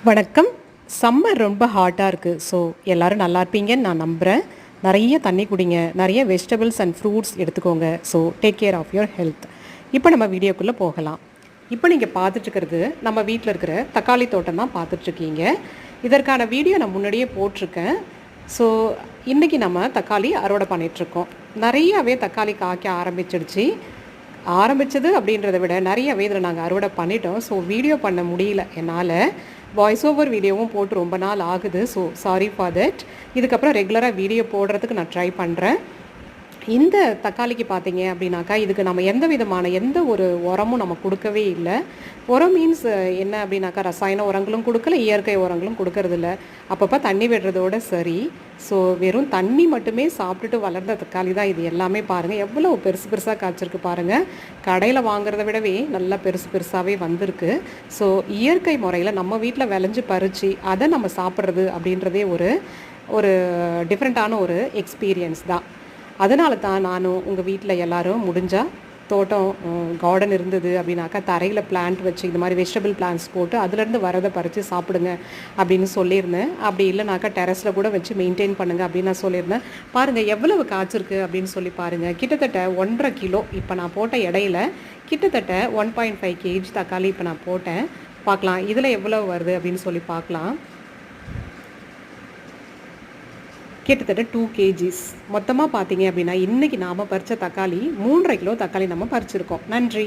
வணக்கம். சம்மர் ரொம்ப ஹாட்டாக இருக்குது. ஸோ எல்லோரும் நல்லா இருப்பீங்கன்னு நான் நம்புகிறேன். நிறைய தண்ணி குடிங்க, நிறைய வெஜிடபிள்ஸ் அண்ட் ஃப்ரூட்ஸ் எடுத்துக்கோங்க. So take care of your health. இப்போ நம்ம வீடியோக்குள்ளே போகலாம். இப்போ நீங்கள் பார்த்துட்ருக்கிறது நம்ம வீட்டில் இருக்கிற தக்காளி தோட்டம் தான் பார்த்துட்ருக்கீங்க. இதற்கான வீடியோ நான் முன்னாடியே போட்டிருக்கேன். ஸோ இன்றைக்கி நம்ம தக்காளி அறுவடை பண்ணிகிட்ருக்கோம். நிறையாவே தக்காளி காய்க்க ஆரம்பித்தது அப்படின்றத விட நிறையவே இதில் நாங்கள் அறுவடை பண்ணிட்டோம். ஸோ வீடியோ பண்ண முடியல என்னால். வாய்ஸ் ஓவர் வீடியோவும் போட்டு ரொம்ப நாள் ஆகுது. So sorry for that. இதுக்கப்புறம் ரெகுலராக வீடியோ போடுறதுக்கு நான் ட்ரை பண்ணுறேன். இந்த தக்காளிக்கு பார்த்தீங்க அப்படின்னாக்கா இதுக்கு நம்ம எந்த ஒரு உரமும் நம்ம கொடுக்கவே இல்லை. உரம் மீன்ஸ் என்ன அப்படின்னாக்கா ரசாயன உரங்களும் கொடுக்கல, இயற்கை உரங்களும் கொடுக்கறதில்ல. அப்பப்போ தண்ணி விடுறதோட சரி. ஸோ வெறும் தண்ணி மட்டுமே சாப்பிட்டுட்டு வளர்ந்த தக்காளி தான் இது எல்லாமே. பாருங்கள் எவ்வளோ பெருசு பெருசாக காய்ச்சிருக்கு பாருங்கள். கடையில் வாங்குறத விடவே நல்லா பெருசு பெருசாகவே வந்திருக்கு. ஸோ இயற்கை முறையில் நம்ம வீட்டில் விளைஞ்சி பறித்து அதை நம்ம சாப்பிட்றது அப்படின்றதே ஒரு டிஃப்ரெண்ட்டான ஒரு எக்ஸ்பீரியன்ஸ் தான். அதனால தான் நானும் உங்கள் வீட்டில் எல்லோரும் முடிஞ்சால் தோட்டம் கார்டன் இருந்தது அப்படின்னாக்கா தரையில் பிளான்ட் வச்சு இந்த மாதிரி வெஜிடபிள் பிளான்ட்ஸ் போட்டு அதுலேருந்து வரதை பறித்து சாப்பிடுங்க அப்படின்னு சொல்லியிருந்தேன். அப்படி இல்லைனாக்கா டெரஸில் கூட வச்சு மெயின்டைன் பண்ணுங்கள் அப்படின்னு நான் சொல்லியிருந்தேன். பாருங்கள் எவ்வளவு காய்ச்சிருக்கு அப்படின்னு சொல்லி பாருங்கள். கிட்டத்தட்ட 1.5 கிலோ இப்போ நான் போட்ட இடையில கிட்டத்தட்ட 1.5 kg தக்காளி இப்போ நான் போட்டேன். பார்க்கலாம் இதில் எவ்வளோ வருது அப்படின்னு சொல்லி பார்க்கலாம். கிட்டத்தட்ட 2 kgs மொத்தமாக பார்த்தீங்க அப்படின்னா இன்றைக்கி நாம் பறித்த தக்காளி 3.5 கிலோ தக்காளி நம்ம பறிச்சிருக்கோம். நன்றி.